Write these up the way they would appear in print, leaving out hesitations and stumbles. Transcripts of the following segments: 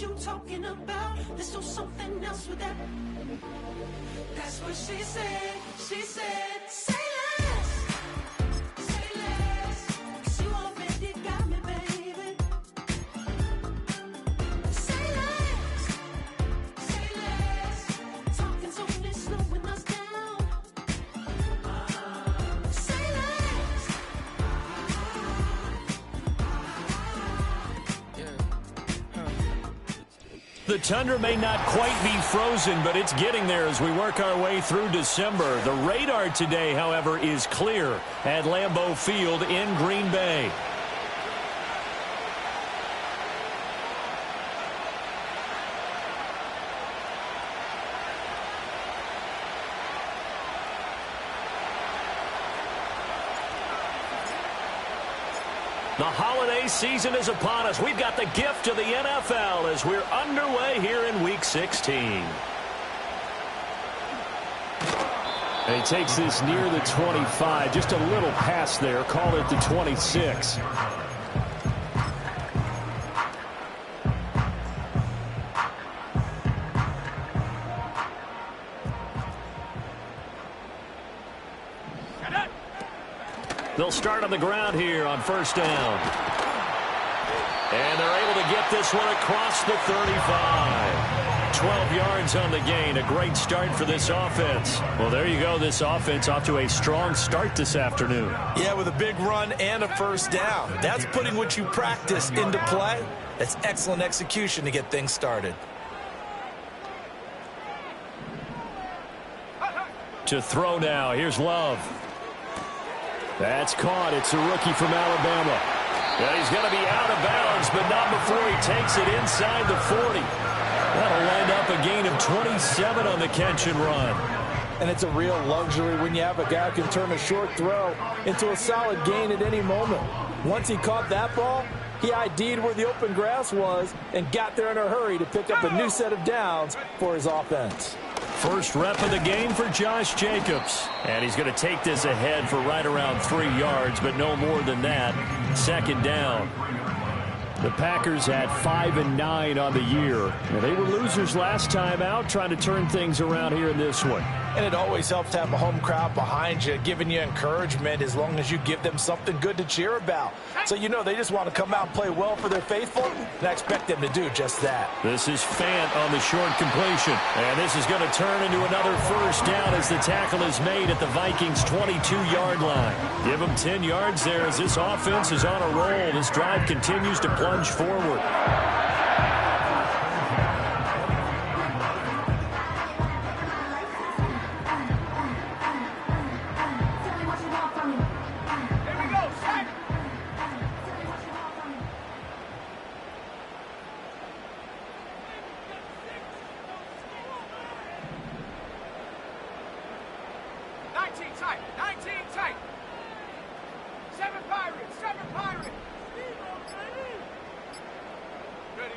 what you talking about. There's no something else with that. That's what she said. She said, say less. Say less. 'Cause you already got me, baby. Say less. Say less. Talking's only slowing us down. Say less. The tundra may not quite be frozen, but it's getting there as we work our way through December. The radar today, however, is clear at Lambeau Field in Green Bay. The holiday season is upon us. We've got the gift of the NFL as we're underway here in Week 16. And he takes this near the 25, just a little past there. Call it the 26. They'll start on the ground here on first down. And they're able to get this one across the 35. 12 yards on the gain. A great start for this offense. Well, there you go. This offense off to a strong start this afternoon. Yeah, with a big run and a first down. That's putting what you practice into play. That's excellent execution to get things started. To throw now. Here's Love. That's caught. It's a rookie from Alabama. Yeah, he's going to be out of bounds, but not before he takes it inside the 40. That'll wind up a gain of 27 on the catch and run. And it's a real luxury when you have a guy who can turn a short throw into a solid gain at any moment. Once he caught that ball, he ID'd where the open grass was and got there in a hurry to pick up a new set of downs for his offense. First rep of the game for Josh Jacobs. And he's going to take this ahead for right around 3 yards, but no more than that. Second down. The Packers had 5-9 on the year. And they were losers last time out, trying to turn things around here in this one. And it always helps to have a home crowd behind you, giving you encouragement as long as you give them something good to cheer about. So you know they just want to come out and play well for their faithful, and I expect them to do just that. This is Fant on the short completion. And this is going to turn into another first down as the tackle is made at the Vikings' 22-yard line. Give them 10 yards there as this offense is on a roll. This drive continues to plunge forward.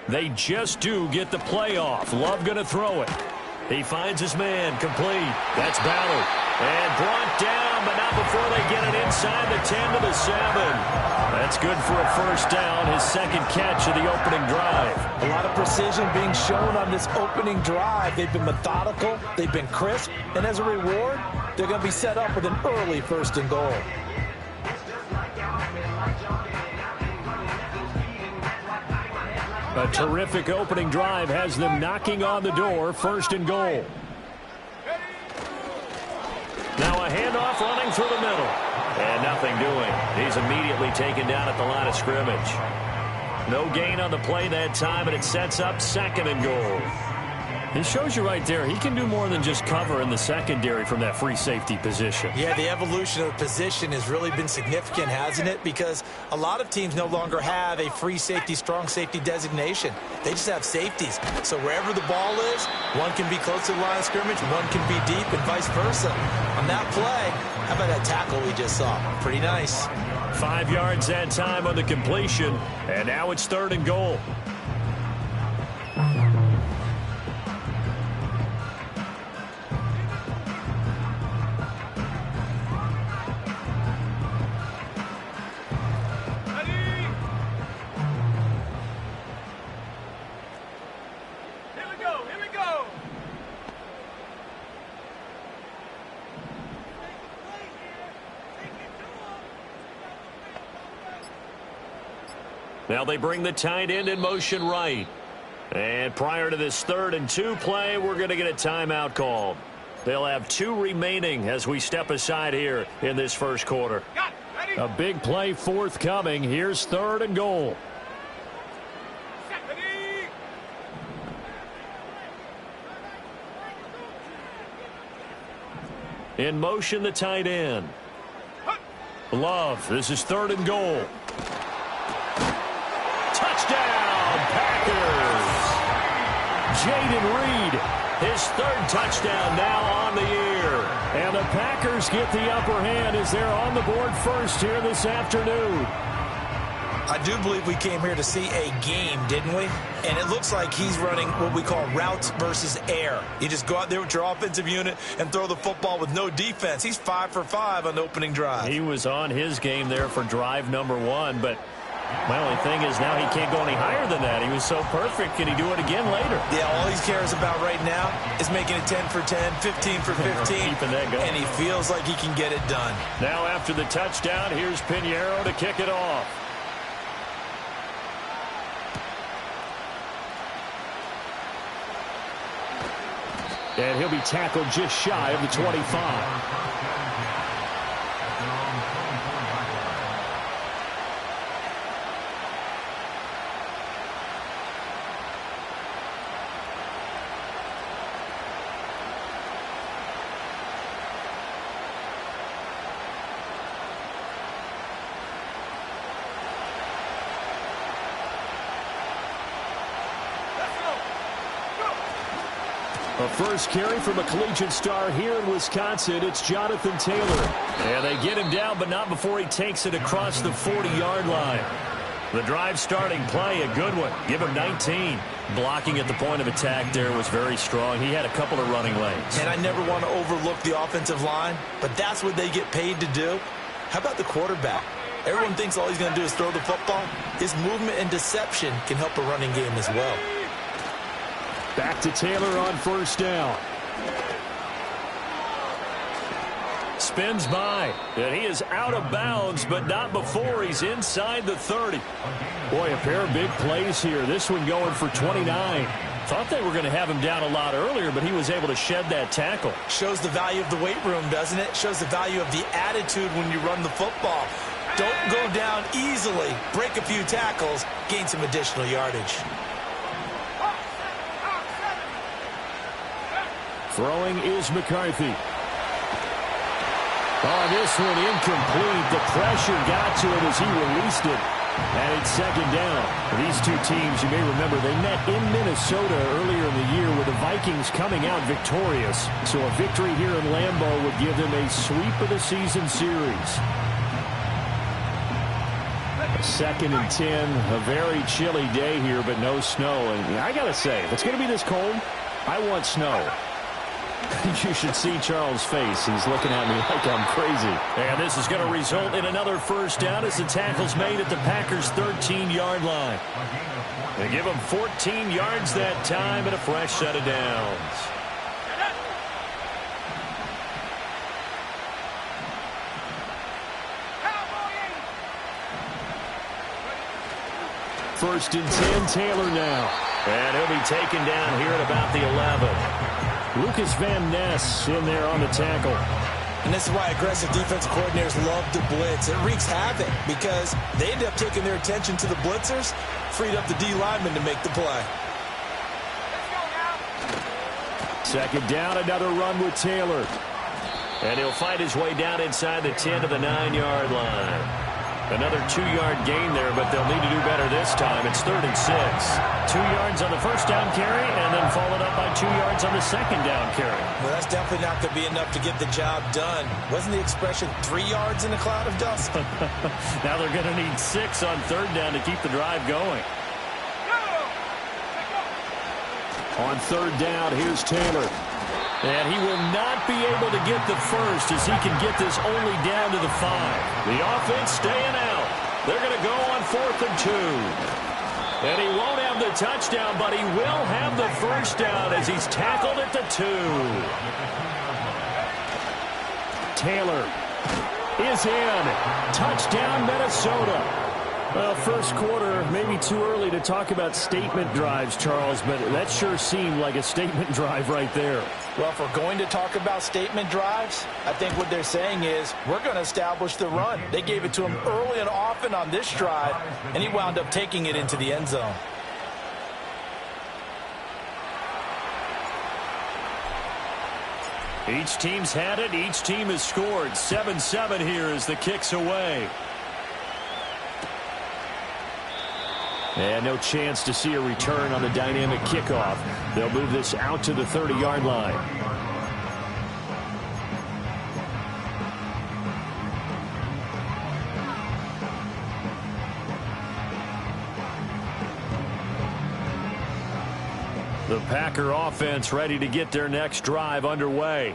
They just do get the play off. Love going to throw it. He finds his man complete. That's Ballard. And brought down, but not before they get it inside the 10 to the 7. That's good for a first down, his second catch of the opening drive. A lot of precision being shown on this opening drive. They've been methodical, they've been crisp, and as a reward, they're going to be set up with an early first and goal. A terrific opening drive has them knocking on the door, first and goal. Now a handoff running through the middle. And nothing doing. He's immediately taken down at the line of scrimmage. No gain on the play that time, and it sets up second and goal. It shows you right there, he can do more than just cover in the secondary from that free safety position. Yeah, the evolution of the position has really been significant, hasn't it? Because a lot of teams no longer have a free safety, strong safety designation. They just have safeties. So wherever the ball is, one can be close to the line of scrimmage, one can be deep, and vice versa. On that play, how about that tackle we just saw? Pretty nice. 5 yards that time on the completion, and now it's third and goal. Now they bring the tight end in motion right. And prior to this 3rd and 2 play, we're going to get a timeout called. They'll have 2 remaining as we step aside here in this first quarter. A big play forthcoming. Here's 3rd and goal. In motion, the tight end. Love. This is 3rd and goal. Touchdown, Packers. Jayden Reed, his 3rd touchdown now on the year. And the Packers get the upper hand as they're on the board first here this afternoon. I do believe we came here to see a game, didn't we? And it looks like he's running what we call routes versus air. You just go out there with your offensive unit and throw the football with no defense. He's 5 for 5 on the opening drive. He was on his game there for drive number 1, but my only thing is now he can't go any higher than that. He was so perfect. Can he do it again later? Yeah, all he cares about right now is making it 10 for 10, 15 for 15, keeping that going. And he feels like he can get it done. Now after the touchdown, here's Pinheiro to kick it off. And he'll be tackled just shy of the 25. A first carry from a collegiate star here in Wisconsin. It's Jonathan Taylor. And they get him down, but not before he takes it across the 40-yard line. The drive starting play, a good one. Give him 19. Blocking at the point of attack there was very strong. He had a couple of running lanes. And I never want to overlook the offensive line, but that's what they get paid to do. How about the quarterback? Everyone thinks all he's going to do is throw the football. His movement and deception can help a running game as well. Back to Taylor on first down. Spins by. And he is out of bounds, but not before he's inside the 30. Boy, a pair of big plays here. This one going for 29. Thought they were going to have him down a lot earlier, but he was able to shed that tackle. Shows the value of the weight room, doesn't it? Shows the value of the attitude when you run the football. Don't go down easily. Break a few tackles. Gain some additional yardage. Throwing is McCarthy. Oh, this one incomplete. The pressure got to him as he released it. And it's second down. These two teams, you may remember, they met in Minnesota earlier in the year with the Vikings coming out victorious. So a victory here in Lambeau would give them a sweep of the season series. Second and 10, a very chilly day here, but no snow. And I got to say, if it's going to be this cold, I want snow. You should see Charles' face. He's looking at me like I'm crazy. And this is going to result in another first down as the tackle's made at the Packers' 13-yard line. They give them 14 yards that time and a fresh set of downs. First and 10, Taylor now. And he'll be taken down here at about the 11. Lucas Van Ness in there on the tackle. And this is why aggressive defensive coordinators love to blitz. It wreaks havoc because they end up taking their attention to the blitzers, freed up the D lineman to make the play. Second down, another run with Taylor. And he'll fight his way down inside the 10 to the 9-yard line. Another 2-yard gain there, but they'll need to do better this time. It's 3rd and 6. 2 yards on the first down carry, and then followed up by 2 yards on the second down carry. Well, that's definitely not going to be enough to get the job done. Wasn't the expression 3 yards in a cloud of dust? Now they're going to need 6 on 3rd down to keep the drive going. On 3rd down, here's Taylor. And he will not be able to get the first as he can get this only down to the 5. The offense staying out. They're going to go on 4th and 2. And he won't have the touchdown, but he will have the first down as he's tackled at the 2. Taylor is in. Touchdown, Minnesota. Well, first quarter, maybe too early to talk about statement drives, Charles, but that sure seemed like a statement drive right there. Well, if we're going to talk about statement drives, I think what they're saying is we're going to establish the run. They gave it to him early and often on this drive, and he wound up taking it into the end zone. Each team's had it. Each team has scored. 7-7 here as the kick's away. And no chance to see a return on the dynamic kickoff. They'll move this out to the 30-yard line. The Packer offense ready to get their next drive underway.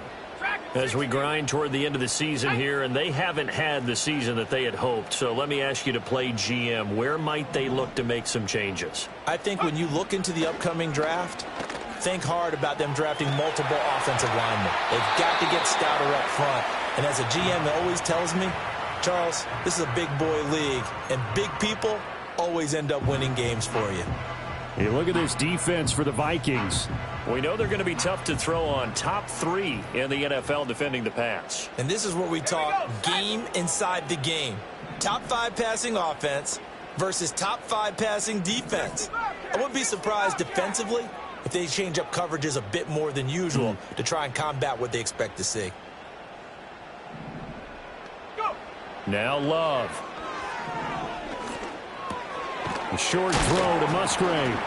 As we grind toward the end of the season here, and they haven't had the season that they had hoped. So let me ask you to play GM. Where might they look to make some changes? I think when you look into the upcoming draft, think hard about them drafting multiple offensive linemen. They've got to get stouter up front. And as a GM that always tells me, Charles, this is a big boy league, and big people always end up winning games for you. Hey, look at this defense for the Vikings. We know they're going to be tough to throw on. Top 3 in the NFL defending the pass. And this is where we talk game inside the game. Top 5 passing offense versus top 5 passing defense. I wouldn't be surprised defensively if they change up coverages a bit more than usual to try and combat what they expect to see. Now Love. A short throw to Musgrave.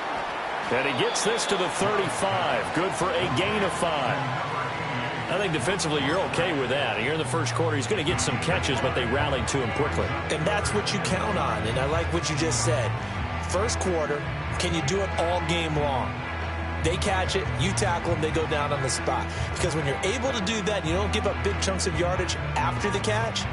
And he gets this to the 35. Good for a gain of 5. I think defensively you're okay with that. Here in the first quarter, he's going to get some catches, but they rallied to him quickly. And that's what you count on, and I like what you just said. First quarter, can you do it all game long? They catch it, you tackle them, they go down on the spot. Because when you're able to do that, you don't give up big chunks of yardage after the catch,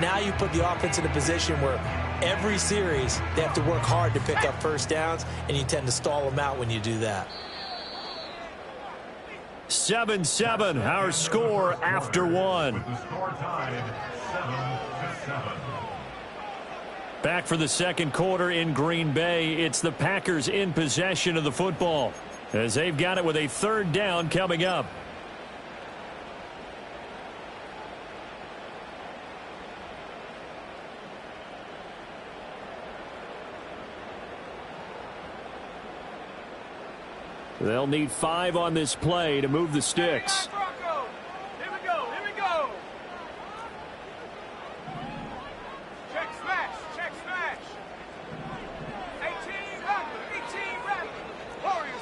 now you put the offense in a position where every series, they have to work hard to pick up first downs, and you tend to stall them out when you do that. 7-7, our score after 1. Back for the second quarter in Green Bay. It's the Packers in possession of the football as they've got it with a third down coming up. They'll need 5 on this play to move the sticks. Here we go. Check smash. 18 rapid. Warrior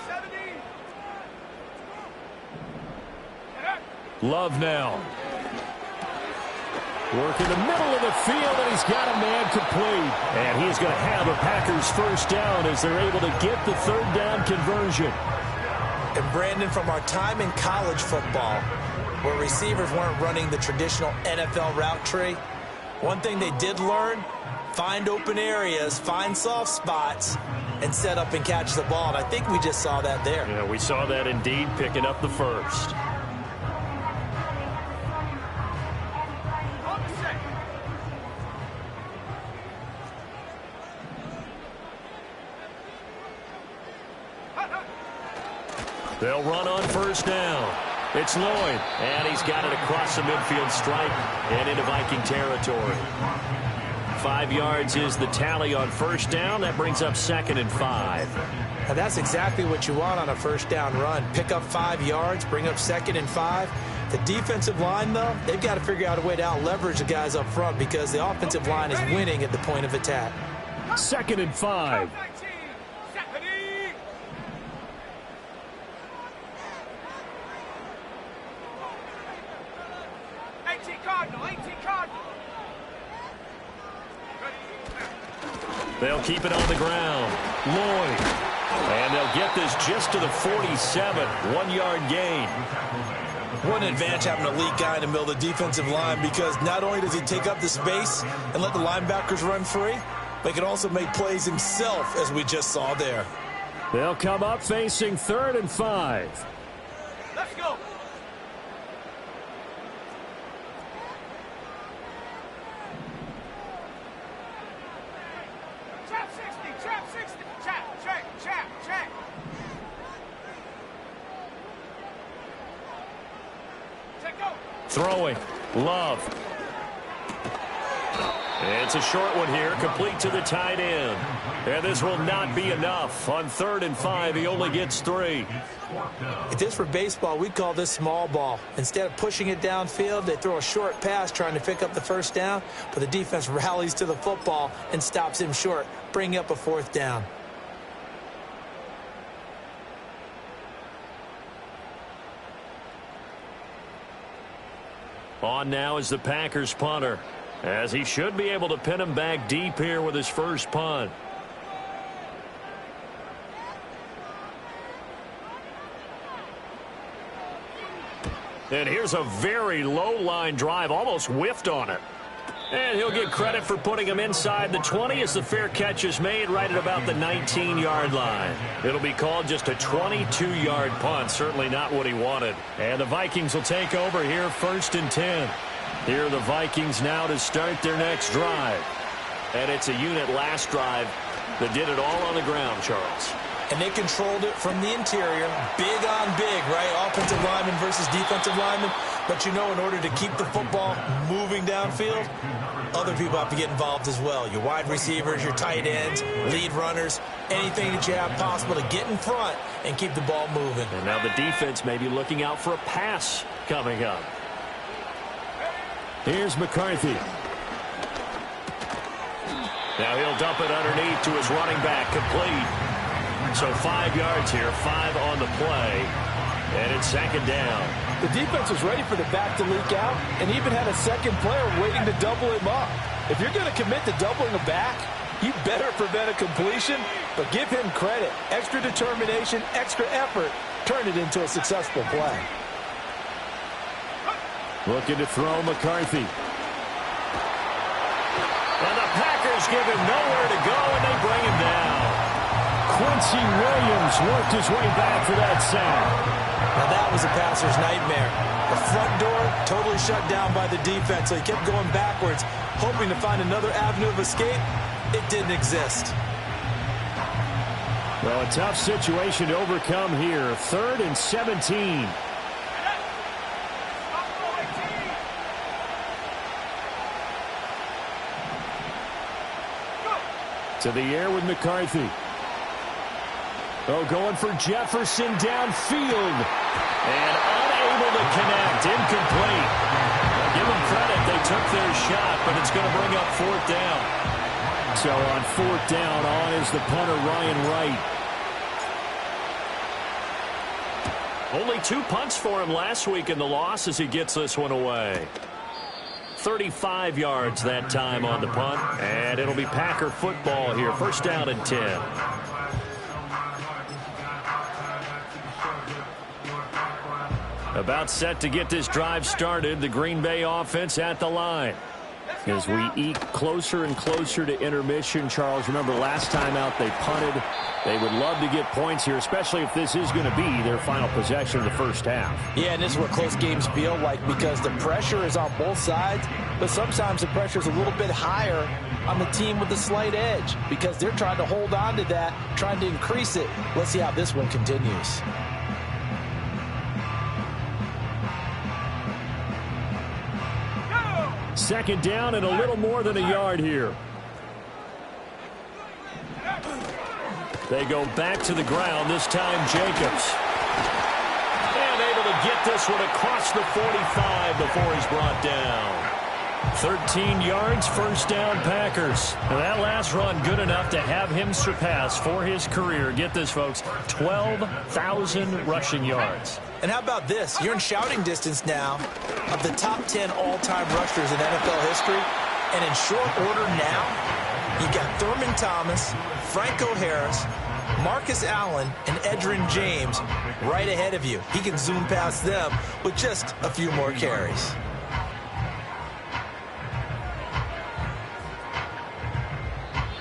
70. Love now. Work in the middle of the field, and he's got a man complete. And he's going to have a Packers first down as they're able to get the third down conversion. And Brandon, from our time in college football, where receivers weren't running the traditional NFL route tree, one thing they did learn, find open areas, find soft spots, and set up and catch the ball. And I think we just saw that there. Yeah, we saw that indeed, picking up the first. They'll run on first down. It's Lloyd, and he's got it across the midfield stripe and into Viking territory. 5 yards is the tally on first down. That brings up 2nd and 5. Now that's exactly what you want on a first down run. Pick up 5 yards, bring up 2nd and 5. The defensive line, though, they've got to figure out a way to out-leverage the guys up front because the offensive line is winning at the point of attack. 2nd and 5. They'll keep it on the ground. Lloyd. And they'll get this just to the 47. 1-yard gain. What an advantage having a elite guy in the middle of the defensive line because not only does he take up the space and let the linebackers run free, but he can also make plays himself, as we just saw there. They'll come up facing 3rd and 5. Let's go. Throwing. Love. It's a short one here, complete to the tight end. And this will not be enough. On 3rd and 5, he only gets 3. If this were baseball, we'd call this small ball. Instead of pushing it downfield, they throw a short pass trying to pick up the first down, but the defense rallies to the football and stops him short, bringing up a 4th down. On now is the Packers punter, as he should be able to pin him back deep here with his first punt. And here's a very low line drive, almost whiffed on it. And he'll get credit for putting him inside the 20 as the fair catch is made right at about the 19-yard line. It'll be called just a 22-yard punt, certainly not what he wanted. And the Vikings will take over here 1st and 10. Here are the Vikings now to start their next drive. And it's a unit last drive that did it all on the ground, Charles. And they controlled it from the interior, big on big, right? Offensive lineman versus defensive lineman. But you know, in order to keep the football moving downfield, other people have to get involved as well. Your wide receivers, your tight ends, lead runners, anything that you have possible to get in front and keep the ball moving. And now the defense may be looking out for a pass coming up. Here's McCarthy. Now he'll dump it underneath to his running back, complete. So 5 yards here, 5 on the play, and it's 2nd down. The defense was ready for the back to leak out and even had a second player waiting to double him up. If you're going to commit to doubling a back, you better prevent a completion, but give him credit. Extra determination, extra effort, turn it into a successful play. Looking to throw McCarthy. And the Packers give him nowhere to go, and they bring him down. Quincy Williams worked his way back for that sack. Now that was a passer's nightmare. The front door totally shut down by the defense, so he kept going backwards, hoping to find another avenue of escape. It didn't exist. Well, a tough situation to overcome here. 3rd and 17. To the air with McCarthy. Oh, going for Jefferson downfield. And unable to connect. Incomplete. Now give them credit. They took their shot, but it's going to bring up 4th down. So on 4th down, on is the punter, Ryan Wright. Only 2 punts for him last week in the loss as he gets this one away. 35 yards that time on the punt. And it'll be Packer football here. 1st down and 10. About set to get this drive started. The Green Bay offense at the line. As we eke closer and closer to intermission, Charles, remember last time out they punted. They would love to get points here, especially if this is going to be their final possession of the first half. Yeah, and this is what close games feel like because the pressure is on both sides, but sometimes the pressure is a little bit higher on the team with the slight edge because they're trying to hold on to that, trying to increase it. Let's see how this one continues. Second down and a little more than a yard here. They go back to the ground, this time Jacobs. And able to get this one across the 45 before he's brought down. 13 yards, 1st down Packers. And that last run good enough to have him surpass for his career. Get this, folks, 12,000 rushing yards. And how about this? You're in shouting distance now of the top 10 all-time rushers in NFL history. And in short order now, you got Thurman Thomas, Franco Harris, Marcus Allen, and Edgerrin James right ahead of you. He can zoom past them with just a few more carries.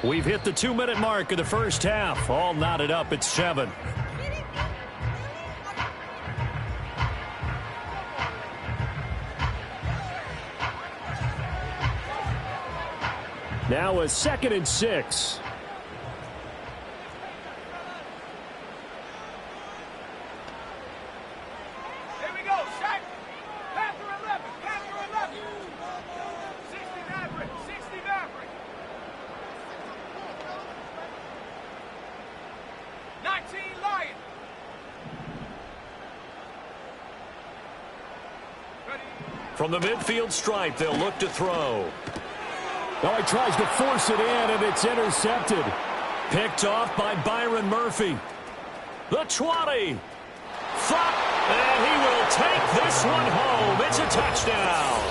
We've hit the 2-minute mark of the first half. All knotted up at 7. Now a 2nd and 6. From the midfield stripe, they'll look to throw. Oh, he tries to force it in, and it's intercepted. Picked off by Byron Murphy. The 20. And he will take this one home. It's a touchdown.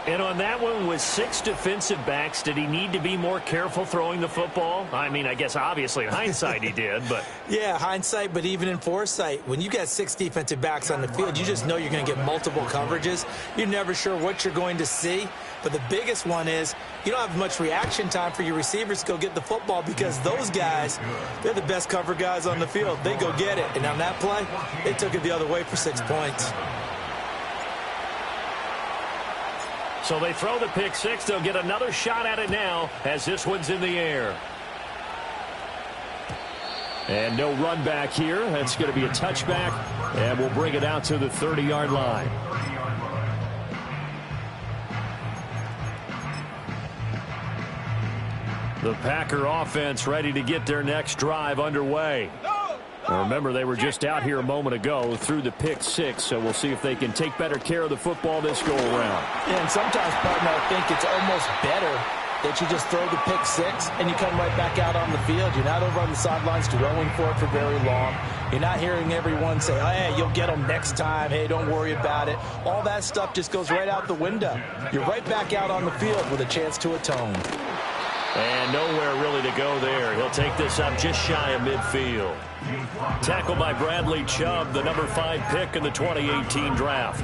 And on that one, with 6 defensive backs, did he need to be more careful throwing the football? I mean, I guess obviously in hindsight he did, but... Yeah, hindsight, but even in foresight, when you got 6 defensive backs on the field, you just know you're going to get multiple coverages. You're never sure what you're going to see. But the biggest one is you don't have much reaction time for your receivers to go get the football because those guys, they're the best cover guys on the field. They go get it. And on that play, they took it the other way for 6 points. So they throw the pick six. They'll get another shot at it now as this one's in the air. And no run back here. That's going to be a touchback, and we'll bring it out to the 30-yard line. The Packer offense ready to get their next drive underway. Now remember, they were just out here a moment ago through the pick six, so we'll see if they can take better care of the football this go-around. Yeah, and sometimes, partner, I think it's almost better that you just throw the pick six and you come right back out on the field. You're not over on the sidelines dwelling for it for very long. You're not hearing everyone say, oh, hey, you'll get them next time. Hey, don't worry about it. All that stuff just goes right out the window. You're right back out on the field with a chance to atone. And nowhere really to go there. He'll take this up just shy of midfield. Tackled by Bradley Chubb, the number 5 pick in the 2018 draft.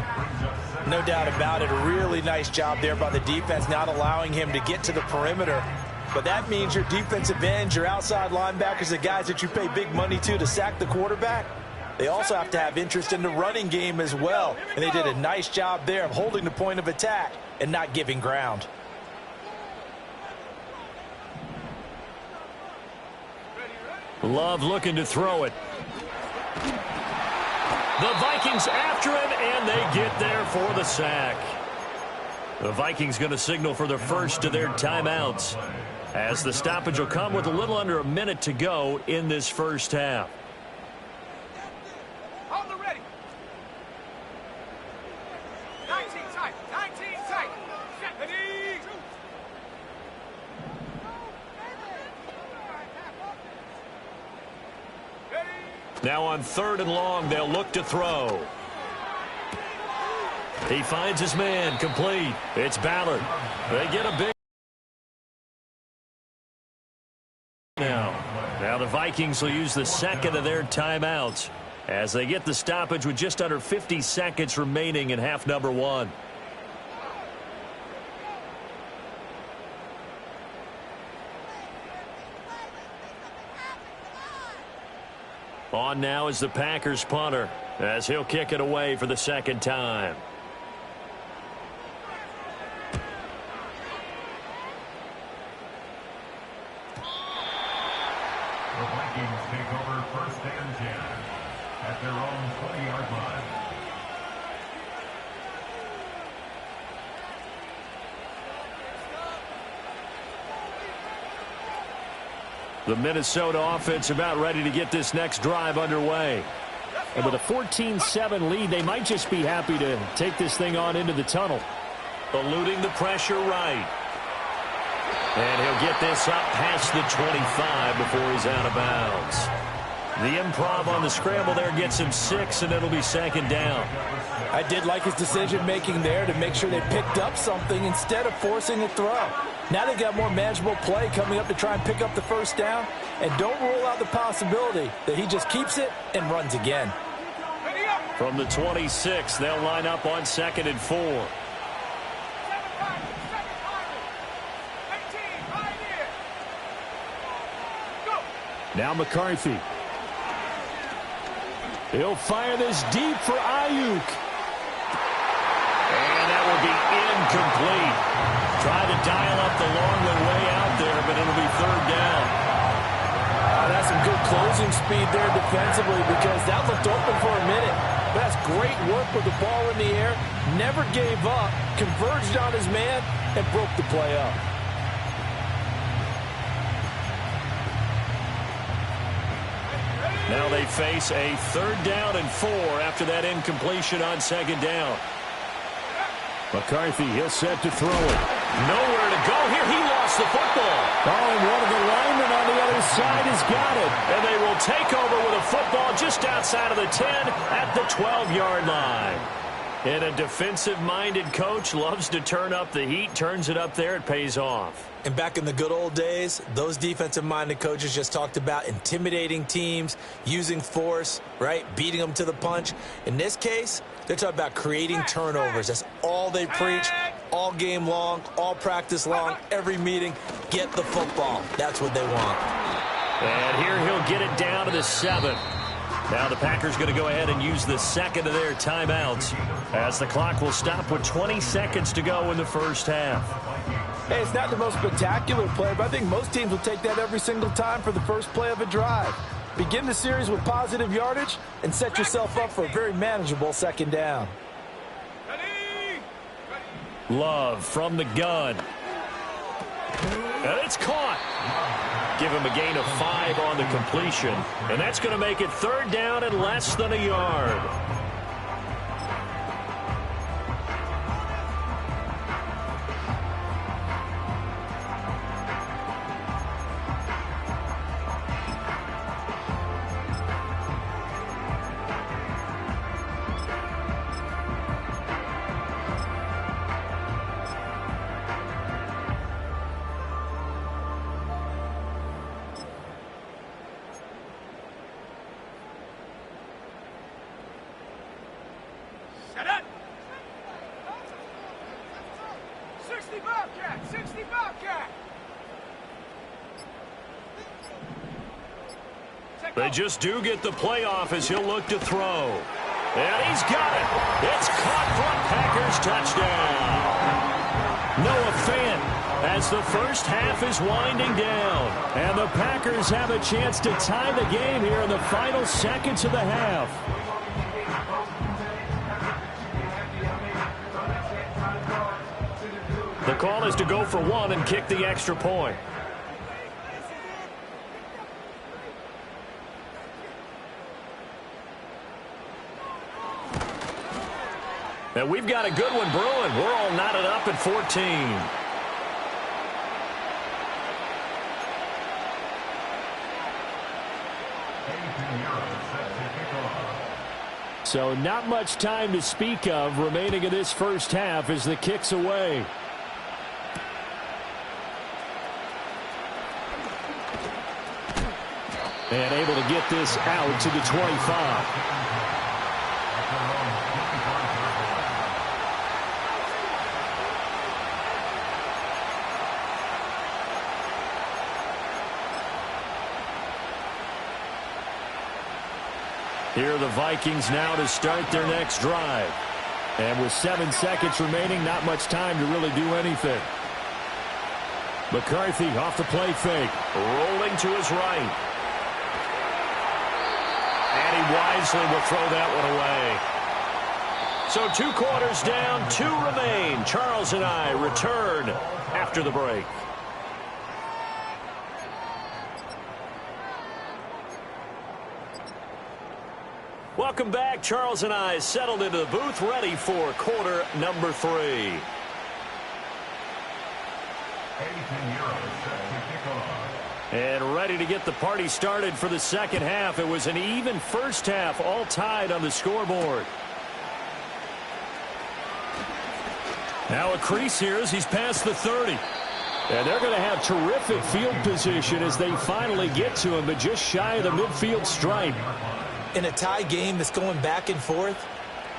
No doubt about it. A really nice job there by the defense, not allowing him to get to the perimeter. But that means your defensive ends, your outside linebackers, the guys that you pay big money to sack the quarterback, they also have to have interest in the running game as well. And they did a nice job there of holding the point of attack and not giving ground. Love looking to throw it. The Vikings after him, and they get there for the sack. The Vikings going to signal for the first of their timeouts, as the stoppage will come with a little under a minute to go in this first half. Hold it ready. 19 tight. 19 tight. Set ready. Now on 3rd and long, they'll look to throw. He finds his man, complete. It's Ballard. They get a big... Now the Vikings will use the second of their timeouts as they get the stoppage with just under 50 seconds remaining in half number 1. On now is the Packers punter as he'll kick it away for the second time. The Vikings take over 1st and 10 at their own 20-yard line. The Minnesota offense about ready to get this next drive underway. And with a 14-7 lead, they might just be happy to take this thing on into the tunnel. Eluding the pressure right. And he'll get this up past the 25 before he's out of bounds. The improv on the scramble there gets him 6, and it'll be 2nd down. I did like his decision-making there to make sure they picked up something instead of forcing a throw. Now they got more manageable play coming up to try and pick up the first down. And don't rule out the possibility that he just keeps it and runs again. From the 26, they'll line up on 2nd and 4. Now McCarthy. He'll fire this deep for Ayuk. And that will be incomplete. Try to dial up the long one way out there, but it'll be 3rd down. Yeah, some good closing speed there defensively because that looked open for a minute. That's great work with the ball in the air. Never gave up, converged on his man, and broke the play up. Now they face a 3rd down and 4 after that incompletion on 2nd down. McCarthy, he'll set to throw it. Nowhere to go here. He lost the football. Oh, and one of the linemen on the other side has got it. And they will take over with a football just outside of the 10 at the 12-yard line. And a defensive-minded coach loves to turn up the heat, turns it up there, it pays off. And back in the good old days, those defensive-minded coaches just talked about intimidating teams, using force, right, beating them to the punch. In this case, they're talking about creating turnovers. That's all they preach, all game long, all practice long, every meeting. Get the football. That's what they want. And here he'll get it down to the 7. Now the Packers going to go ahead and use the 2nd of their timeouts as the clock will stop with 20 seconds to go in the first half. Hey, it's not the most spectacular play, but I think most teams will take that every single time for the first play of a drive. Begin the series with positive yardage and set yourself up for a very manageable 2nd down. Love from the gun. And it's caught. Give him a gain of 5 on the completion. And that's going to make it 3rd down and less than a yard. Set up. 60 Bobcat. 60 Bobcat. They just do get the playoff as he'll look to throw. And he's got it. It's caught for a Packers touchdown. Noah Fant as the first half is winding down. And the Packers have a chance to tie the game here in the final seconds of the half. The call is to go for 1 and kick the extra point. And we've got a good one brewing. We're all knotted up at 14. So not much time to speak of remaining in this first half as the kick's away. And able to get this out to the 25. Here are the Vikings now to start their next drive. And with 7 seconds remaining, not much time to really do anything. McCarthy off the play fake. Rolling to his right. And he wisely will throw that one away. So 2 quarters down, 2 remain. Charles and I return after the break. Welcome back. Charles and I settled into the booth, ready for quarter number 3. And ready to get the party started for the second half. It was an even first half, all tied on the scoreboard. Now a crease here as he's past the 30. And they're going to have terrific field position as they finally get to him, but just shy of the midfield stripe. In a tie game that's going back and forth,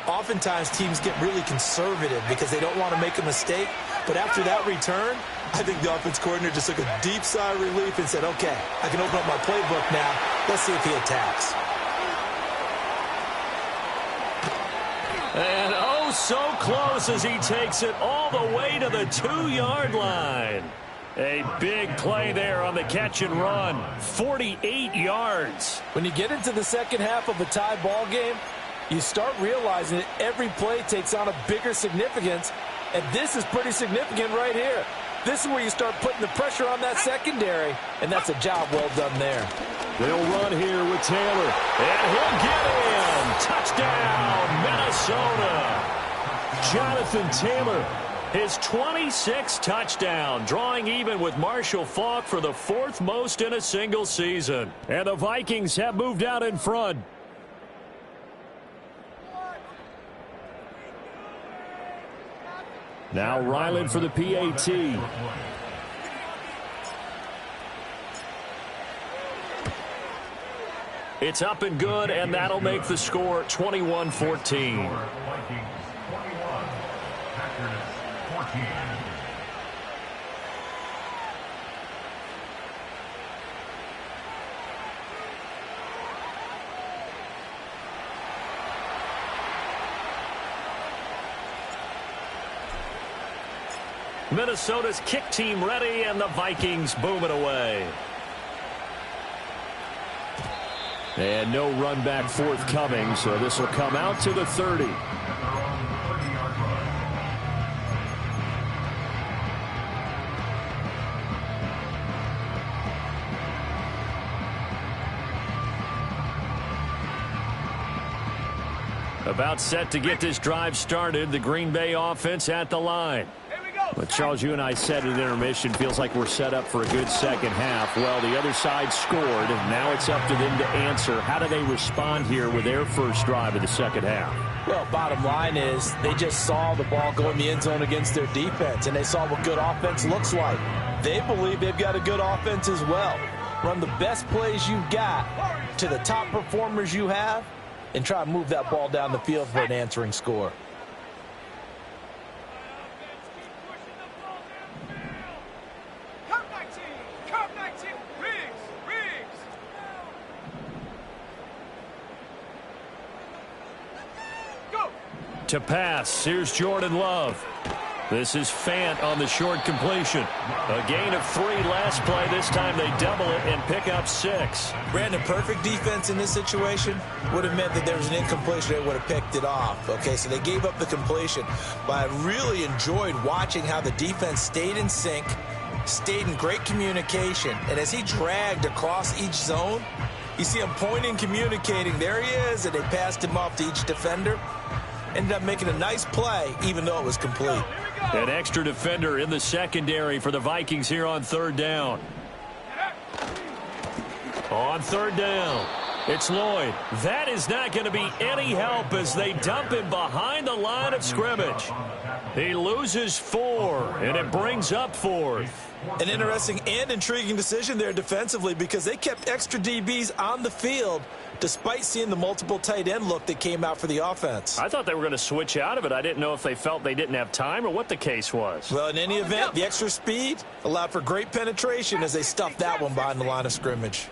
oftentimes teams get really conservative because they don't want to make a mistake. But after that return, I think the offense coordinator just took a deep sigh of relief and said, okay, I can open up my playbook now. Let's see if he attacks. And oh, so close as he takes it all the way to the 2-yard line. A big play there on the catch and run. 48 yards. When you get into the second half of a tie ball game, you start realizing that every play takes on a bigger significance, and this is pretty significant right here. This is where you start putting the pressure on that secondary, and that's a job well done there. They'll run here with Taylor, and he'll get in. Touchdown, Minnesota. Jonathan Taylor. His 26th touchdown, drawing even with Marshall Faulk for the 4th most in a single season. And the Vikings have moved out in front. Now Ryland for the PAT. It's up and good, and that'll make the score 21-14. Minnesota's kick team ready, and the Vikings boom it away. And no run back forthcoming, so this will come out to the 30. About set to get this drive started, the Green Bay offense at the line. But Charles, you and I said at intermission, feels like we're set up for a good second half. Well, the other side scored, and now it's up to them to answer. How do they respond here with their first drive of the second half? Well, bottom line is they just saw the ball go in the end zone against their defense, and they saw what good offense looks like. They believe they've got a good offense as well. Run the best plays you've got to the top performers you have, and try to move that ball down the field for an answering score. To pass, here's Jordan Love. This is Fant on the short completion. A gain of 3 last play. This time they double it and pick up 6. Brandon, perfect defense in this situation would have meant that there was an incompletion. They would have picked it off. Okay, so they gave up the completion. But I really enjoyed watching how the defense stayed in sync, stayed in great communication. And as he dragged across each zone, you see him pointing, communicating. There he is, and they passed him off to each defender. Ended up making a nice play, even though it was complete. An extra defender in the secondary for the Vikings here on 3rd down. On 3rd down, it's Lloyd. That is not going to be any help as they dump him behind the line of scrimmage. He loses 4, and it brings up 4th. An interesting and intriguing decision there defensively because they kept extra DBs on the field despite seeing the multiple tight end look that came out for the offense. I thought they were going to switch out of it. I didn't know if they felt they didn't have time or what the case was. Well, in any event, the extra speed allowed for great penetration as they stuffed that one behind the line of scrimmage.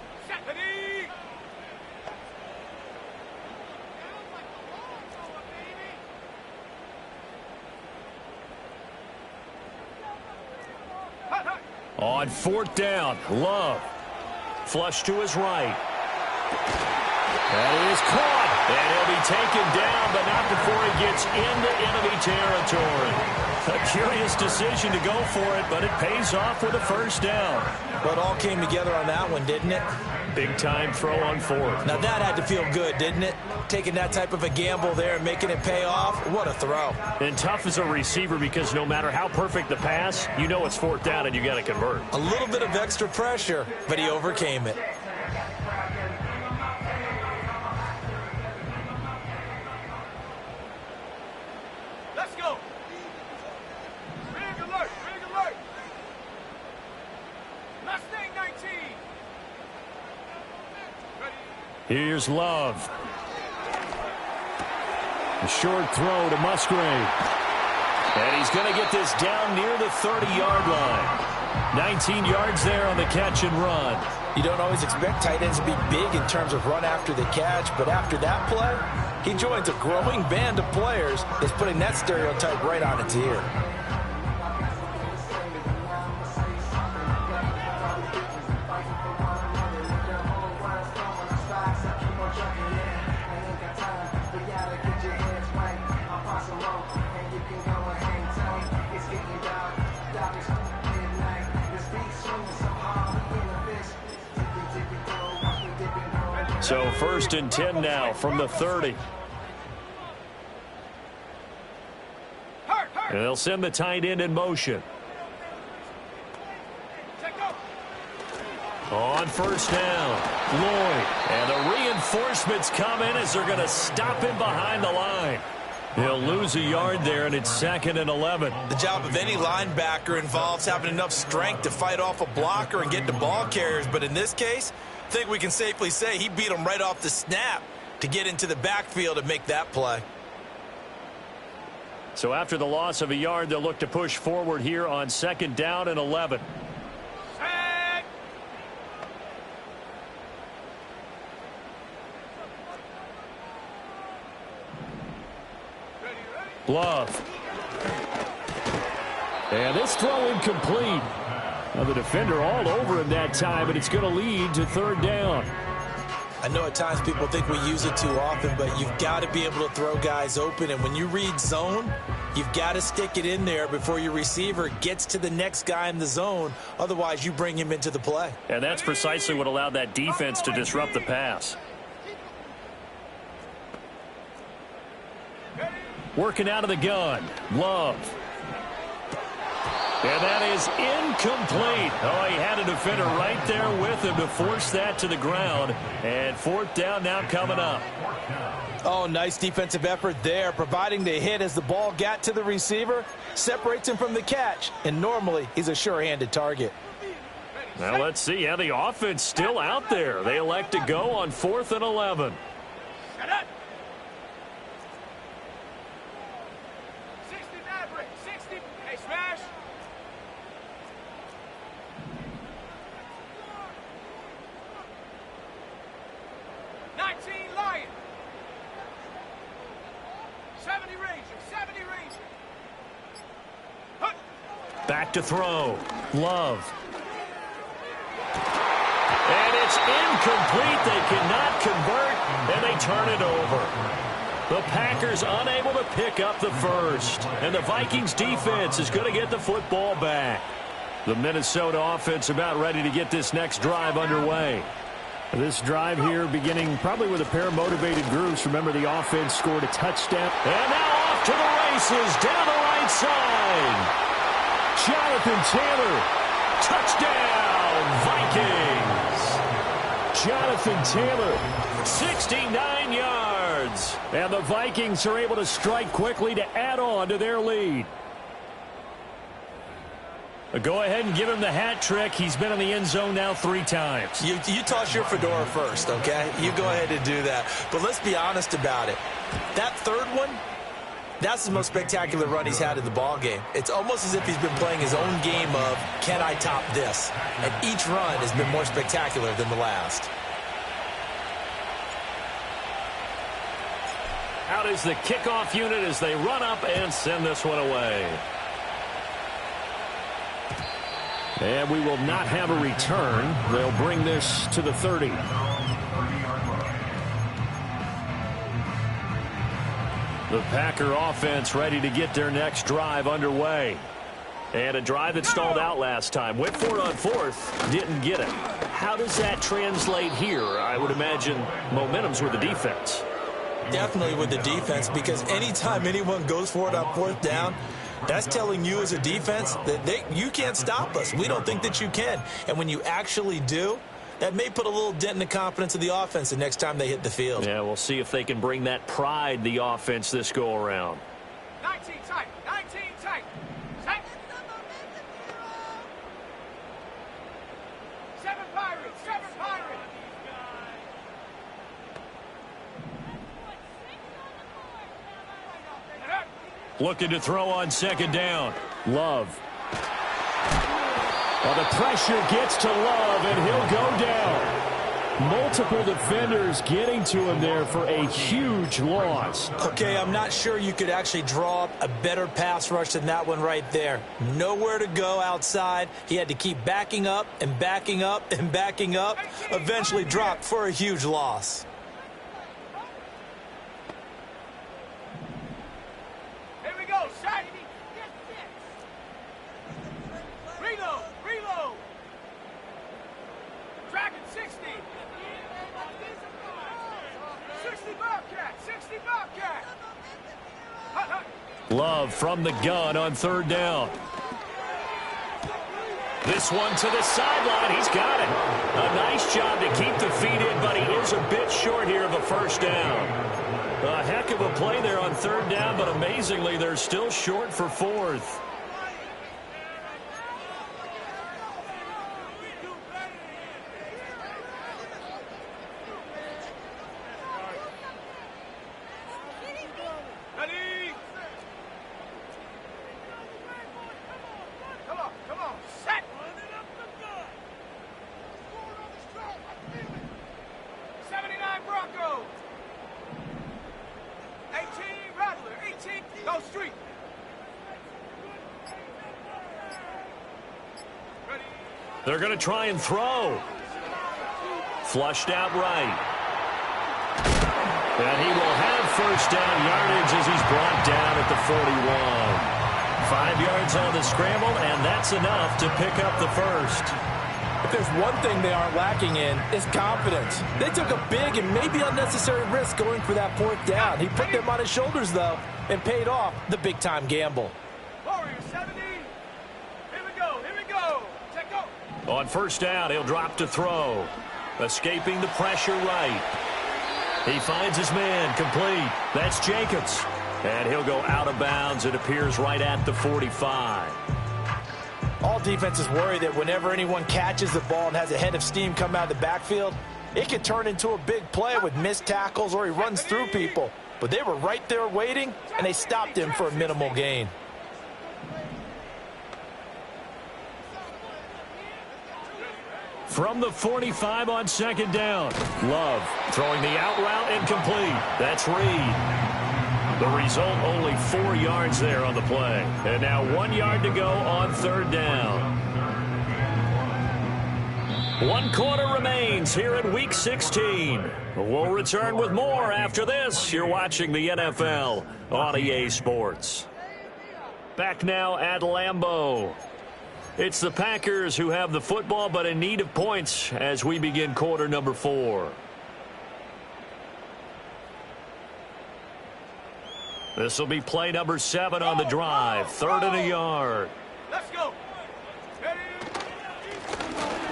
On 4th down, Love. Flush to his right. That is caught. And he'll be taken down, but not before he gets into enemy territory. A curious decision to go for it, but it pays off with a 1st down. But it all came together on that one, didn't it? Big-time throw on 4th. Now that had to feel good, didn't it? Taking that type of a gamble there and making it pay off. What a throw. And tough as a receiver because no matter how perfect the pass, you know it's 4th down and you got to convert. A little bit of extra pressure, but he overcame it. Let's go. Big alert, big alert. Mustang 19. Ready. Here's Love. A short throw to Musgrave. And he's going to get this down near the 30-yard line. 19 yards there on the catch and run. You don't always expect tight ends to be big in terms of run after the catch, but after that play, he joins a growing band of players that's putting that stereotype right on its ear. So 1st and 10 now from the 30. And they'll send the tight end in motion. On 1st down, Lloyd. And the reinforcements come in as they're going to stop him behind the line. He'll lose a yard there, and it's 2nd and 11. The job of any linebacker involves having enough strength to fight off a blocker and get to ball carriers. But in this case, I think we can safely say he beat him right off the snap to get into the backfield and make that play. So after the loss of a yard, they'll look to push forward here on 2nd down and 11. Love. And this throw incomplete. Now the defender all over him that time, and it's going to lead to 3rd down. I know at times people think we use it too often, but you've got to be able to throw guys open. And when you read zone, you've got to stick it in there before your receiver gets to the next guy in the zone. Otherwise, you bring him into the play. And that's precisely what allowed that defense to disrupt the pass. Working out of the gun. Love. And that is incomplete. Oh, he had a defender right there with him to force that to the ground. And 4th down now coming up. Oh, nice defensive effort there, providing the hit as the ball got to the receiver, separates him from the catch, and normally he's a sure-handed target. Now let's see how the offense still out there. They elect to go on 4th and 11. Shut up. 60 Maverick, 60. Hey, smash. Lion. 70 Ranger, 70 Ranger. Hook. Back to throw. Love. And it's incomplete. They cannot convert, and they turn it over. The Packers unable to pick up the first. And the Vikings defense is going to get the football back. The Minnesota offense about ready to get this next drive underway. This drive here beginning probably with a pair of motivated groups. Remember, the offense scored a touchdown. And now off to the races down the right side. Jonathan Taylor. Touchdown, Vikings. Jonathan Taylor. 69 yards. And the Vikings are able to strike quickly to add on to their lead. Go ahead and give him the hat trick. He's been in the end zone now 3 times. You toss your fedora first, okay? You go ahead and do that. But let's be honest about it. That third one, that's the most spectacular run he's had in the ball game. It's almost as if he's been playing his own game of, can I top this? And each run has been more spectacular than the last. Out is the kickoff unit as they run up and send this one away. And we will not have a return. They'll bring this to the 30. The Packer offense ready to get their next drive underway. And a drive that stalled out last time. Went for it on 4th, didn't get it. How does that translate here? I would imagine momentum's with the defense. Definitely with the defense, because anytime anyone goes for it on 4th down, that's telling you as a defense that you can't stop us. We don't think that you can. And when you actually do, that may put a little dent in the confidence of the offense the next time they hit the field. Yeah, we'll see if they can bring that pride, the offense, this go-around. 19 tight, 19 tight. Tight. 7 Pirates, 7 Pirates. Looking to throw on 2nd down. Love. Well, the pressure gets to Love, and he'll go down. Multiple defenders getting to him there for a huge loss. Okay, I'm not sure you could actually draw up a better pass rush than that one right there. Nowhere to go outside. He had to keep backing up and backing up and backing up. Eventually dropped for a huge loss. Here we go, shot. Reload, reload. Dragon 60. 60 Bobcat! 60 Bobcat! Hut, hut. Love from the gun on third down. This one to the sideline. He's got it. A nice job to keep the feet in, but he is a bit short here of a first down. A heck of a play there on third down, but amazingly, they're still short for fourth. Ready? Come on, come on. Set! 79 Broncos! 18 Rattler, 18, go street! Ready? They're going to try and throw. Flushed out right. And he will have first down yardage as he's brought down at the 41. 5 yards on the scramble, and that's enough to pick up the first. If there's one thing they aren't lacking in, it's confidence. They took a big and maybe unnecessary risk going for that fourth down. He put them on his shoulders, though, and paid off the big-time gamble. Warrior 70. Here we go, here we go. Check go. On first down, he'll drop to throw. Escaping the pressure right. He finds his man complete. That's Jacobs. And he'll go out of bounds. It appears right at the 45. All defenses worry that whenever anyone catches the ball and has a head of steam come out of the backfield, it could turn into a big play with missed tackles or he runs through people. But they were right there waiting, and they stopped him for a minimal gain. From the 45 on second down. Love throwing the out route incomplete. That's Reed. The result, only 4 yards there on the play. And now 1 yard to go on third down. 1 quarter remains here in Week 16. We'll return with more after this. You're watching the NFL on EA Sports. Back now at Lambeau. It's the Packers who have the football, but in need of points as we begin quarter number 4. This will be play number 7 on the drive. 3rd and a yard. Let's go. Ready?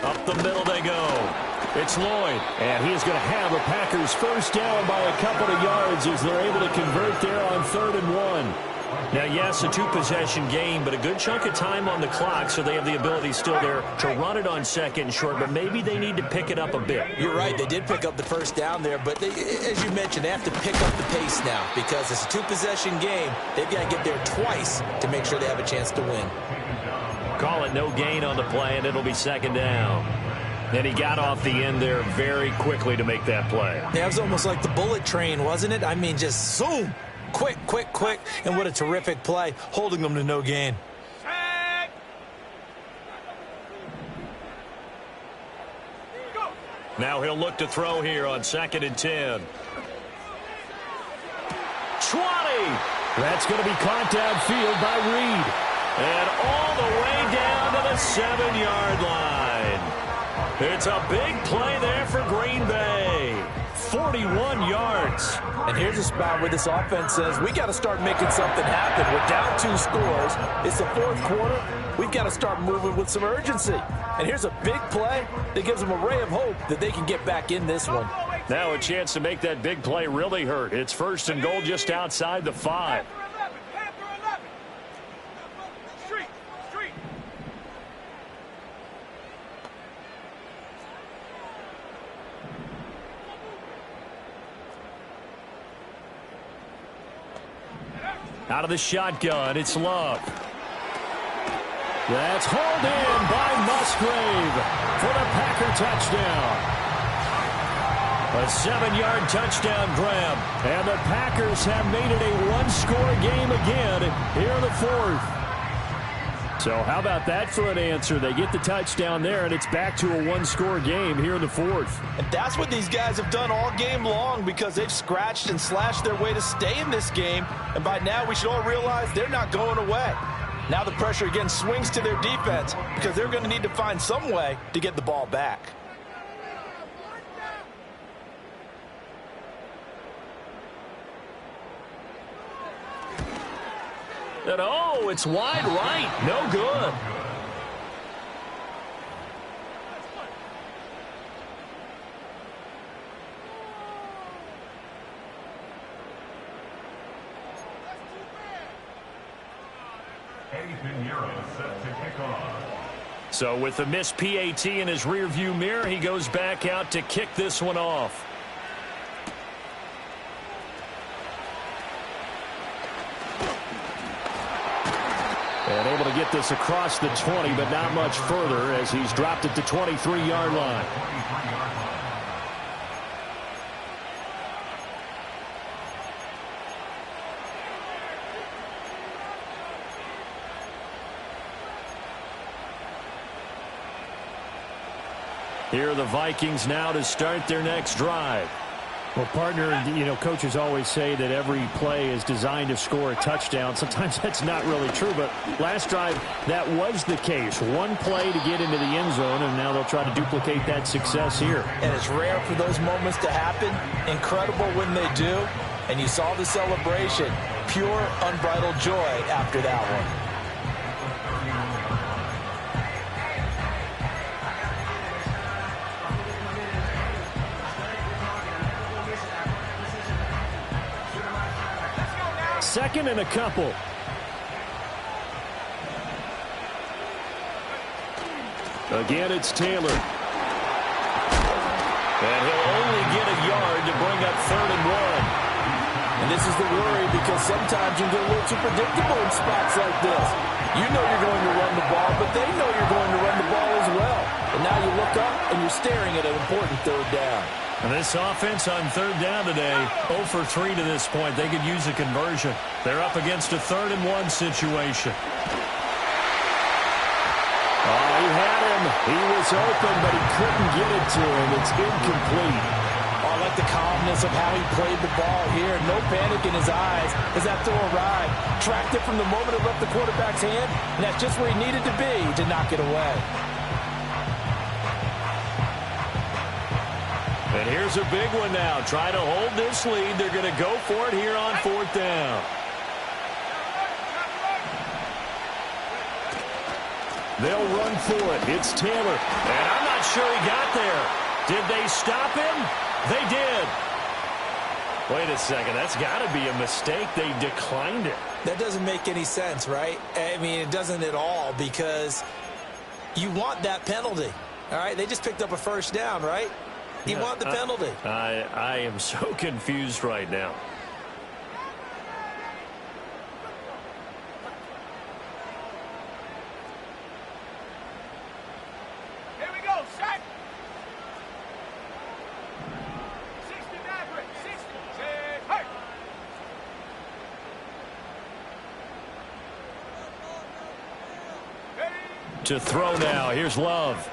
Up the middle they go. It's Lloyd. And he is going to have the Packers first down by a couple of yards as they're able to convert there on 3rd and 1. Now, yes, a 2-possession game, but a good chunk of time on the clock, so they have the ability still there to run it on second and short, but maybe they need to pick it up a bit. You're right. They did pick up the first down there, but they, as you mentioned, they have to pick up the pace now because it's a 2-possession game. They've got to get there twice to make sure they have a chance to win. Call it no gain on the play, and it'll be second down. And he got off the end there very quickly to make that play. Yeah, it was almost like the bullet train, wasn't it? I mean, just zoom. Quick, quick, quick. And what a terrific play, holding them to no gain. Set. Go. Now he'll look to throw here on 2nd and 10. 20. That's going to be caught downfield by Reed. And all the way down to the 7-yard line. It's a big play there for Green Bay. 41 yards. And here's a spot where this offense says, we got to start making something happen. We're down 2 scores. It's the 4th quarter. We've got to start moving with some urgency. And here's a big play that gives them a ray of hope that they can get back in this one. Now a chance to make that big play really hurt. It's 1st and goal just outside the 5. Panther 11. Street, street. Out of the shotgun, it's Love. That's hauled in by Musgrave for the Packer touchdown. A 7-yard touchdown grab. And the Packers have made it a 1-score game again here in the 4th. So how about that for an answer? They get the touchdown there, and it's back to a 1-score game here in the 4th. And that's what these guys have done all game long because they've scratched and slashed their way to stay in this game. And by now, we should all realize they're not going away. Now the pressure again swings to their defense because they're going to need to find some way to get the ball back. And oh, it's wide right. No good. Eddie Pinheiro set to kick off. So with the missed PAT in his rearview mirror, he goes back out to kick this one off. And able to get this across the 20, but not much further as he's dropped it to 23-yard line. Here are the Vikings now to start their next drive. Well, partner, you know, coaches always say that every play is designed to score a touchdown. Sometimes that's not really true, but last drive, that was the case. One play to get into the end zone, and now they'll try to duplicate that success here. And it's rare for those moments to happen. Incredible when they do. And you saw the celebration. Pure, unbridled joy after that one. Second and a couple. Again, it's Taylor. And he'll only get a yard to bring up 3rd and 1. And this is the worry because sometimes you get a little too predictable in spots like this. You know you're going to run the ball, but they know you're going to run the ball as well. And now you look up and you're staring at an important 3rd down. And this offense on 3rd down today, 0 for 3 to this point. They could use a conversion. They're up against a 3rd and 1 situation. Oh, he had him. He was open, but he couldn't get it to him. It's incomplete. Oh, I like the calmness of how he played the ball here. No panic in his eyes as that throw arrived. Tracked it from the moment it left the quarterback's hand, and that's just where he needed to be to knock it away. And here's a big one now. Trying to hold this lead. They're going to go for it here on 4th down. They'll run for it. It's Taylor. And I'm not sure he got there. Did they stop him? They did. Wait a second. That's got to be a mistake. They declined it. That doesn't make any sense, right? I mean, it doesn't at all because you want that penalty. All right? They just picked up a 1st down, right? You want the penalty. I am so confused right now. Here we go, set. 60 Maverick, 60. Set, hey. To throw now. Here's Love.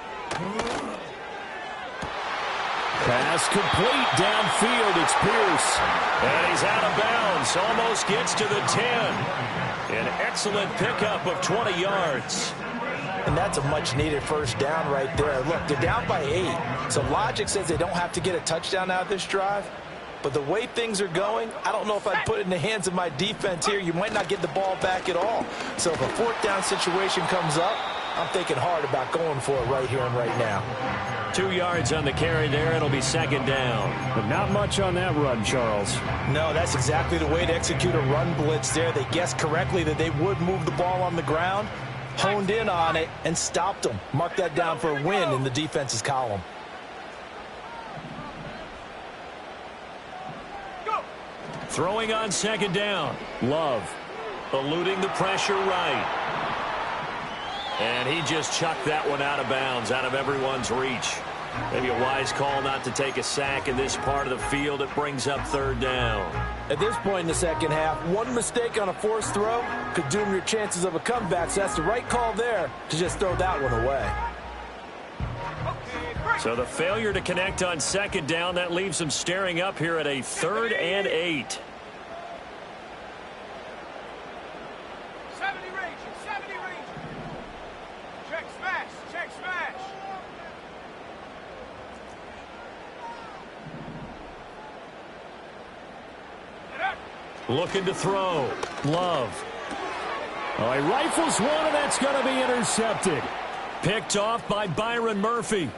Pass complete downfield. It's Pierce. And he's out of bounds. Almost gets to the 10. An excellent pickup of 20 yards. And that's a much-needed 1st down right there. Look, they're down by 8. So logic says they don't have to get a touchdown out of this drive. But the way things are going, I don't know if I'd put it in the hands of my defense here. You might not get the ball back at all. So if a 4th down situation comes up, I'm thinking hard about going for it right here and right now. 2 yards on the carry there. It'll be 2nd down. But not much on that run, Charles. No, that's exactly the way to execute a run blitz there. They guessed correctly that they would move the ball on the ground, honed in on it, and stopped them. Mark that down for a win in the defense's column. Throwing on 2nd down. Love eluding the pressure right. And he just chucked that one out of bounds, out of everyone's reach. Maybe a wise call not to take a sack in this part of the field. It brings up 3rd down. At this point in the second half, one mistake on a forced throw could doom your chances of a comeback. So that's the right call there to just throw that one away. So the failure to connect on 2nd down, that leaves them staring up here at a 3rd and 8. 70 range, 70 range. Check smash, check smash. Looking to throw. Love. Oh, he rifles one, and that's going to be intercepted. Picked off by Byron Murphy.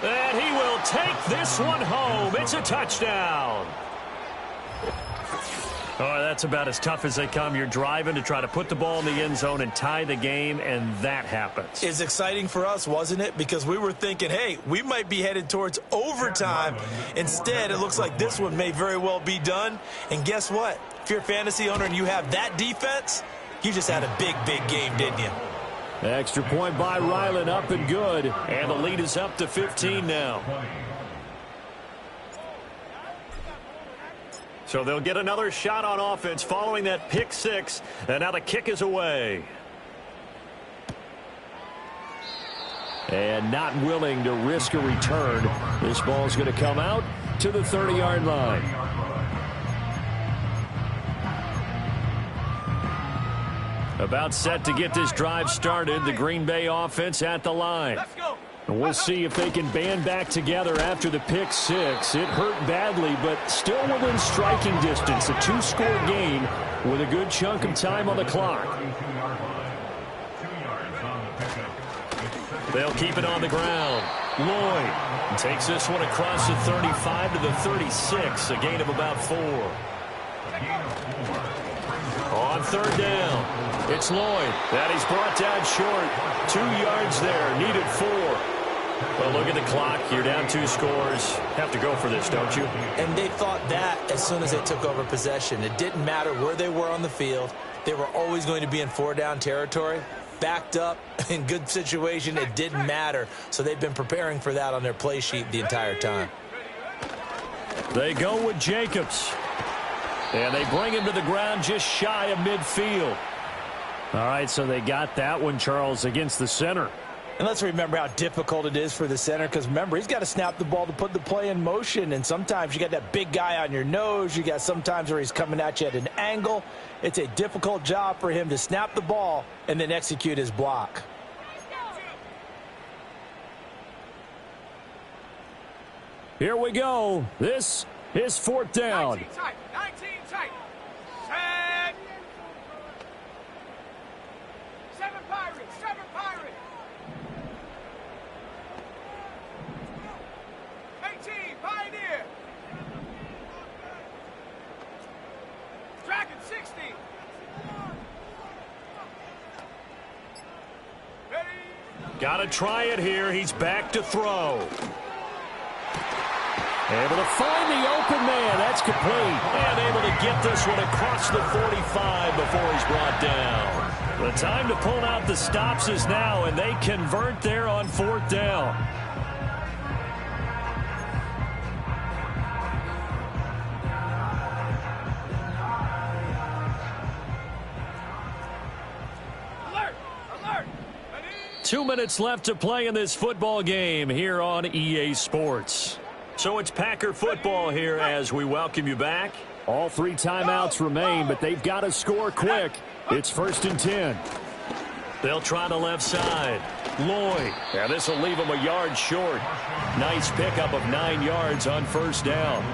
And he will take this one home. It's a touchdown. Oh, that's about as tough as they come. You're driving to try to put the ball in the end zone and tie the game, and that happens. It's exciting for us, wasn't it? Because we were thinking, hey, we might be headed towards overtime. Instead, it looks like this one may very well be done. And guess what? If you're a fantasy owner and you have that defense, you just had a big, big game, didn't you? Extra point by Ryland, up and good. And the lead is up to 15 now. So they'll get another shot on offense following that pick six. And now the kick is away. And not willing to risk a return. This ball is going to come out to the 30-yard line. About set to get this drive started. The Green Bay offense at the line. Let's go. We'll see if they can band back together after the pick six. It hurt badly, but still within striking distance. A two-score game with a good chunk of time on the clock. They'll keep it on the ground. Lloyd takes this one across the 35 to the 36, a gain of about 4. On third down, it's Lloyd. That he's brought down short. 2 yards there, needed 4. Well, look at the clock. You're down 2 scores. Have to go for this, don't you? And they thought that as soon as they took over possession. It didn't matter where they were on the field. They were always going to be in 4-down territory. Backed up, in good situation, it didn't matter. So they've been preparing for that on their play sheet the entire time. They go with Jacobs. And they bring him to the ground just shy of midfield. All right, so they got that one, Charles, against the center. And let's remember how difficult it is for the center, because remember, he's got to snap the ball to put the play in motion, and sometimes you got that big guy on your nose. You got sometimes where he's coming at you at an angle. It's a difficult job for him to snap the ball and then execute his block. Here we go. This is 4th down. 19 tight. 19 tight. Set. 7 Pirates. 7 Pirates. 18 Pioneer. Dragon 60. Ready. Got to try it here. He's back to throw. Able to find the open man. That's complete. And able to get this one across the 45 before he's brought down. The time to pull out the stops is now, and they convert there on 4th down. Alert. Alert. Ready. 2 minutes left to play in this football game here on EA Sports. So it's Packer football here as we welcome you back. All 3 timeouts remain, but they've got to score quick. It's 1st and 10. They'll try the left side. Lloyd. Yeah, this will leave him a yard short. Nice pickup of 9 yards on 1st down.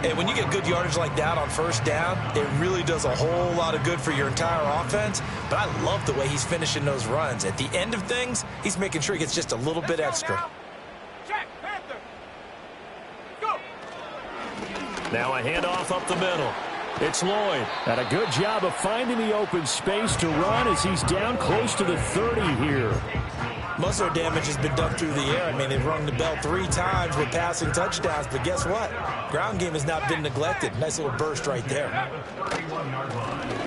And when you get good yardage like that on 1st down, it really does a whole lot of good for your entire offense. But I love the way he's finishing those runs. At the end of things, he's making sure he gets just a little bit extra. Jack Panther. Go. Now a handoff up the middle. It's Lloyd. Had a good job of finding the open space to run as he's down close to the 30 here. Most of their damage has been done through the air. I mean, they've rung the bell 3 times with passing touchdowns, but guess what? Ground game has not been neglected. Nice little burst right there.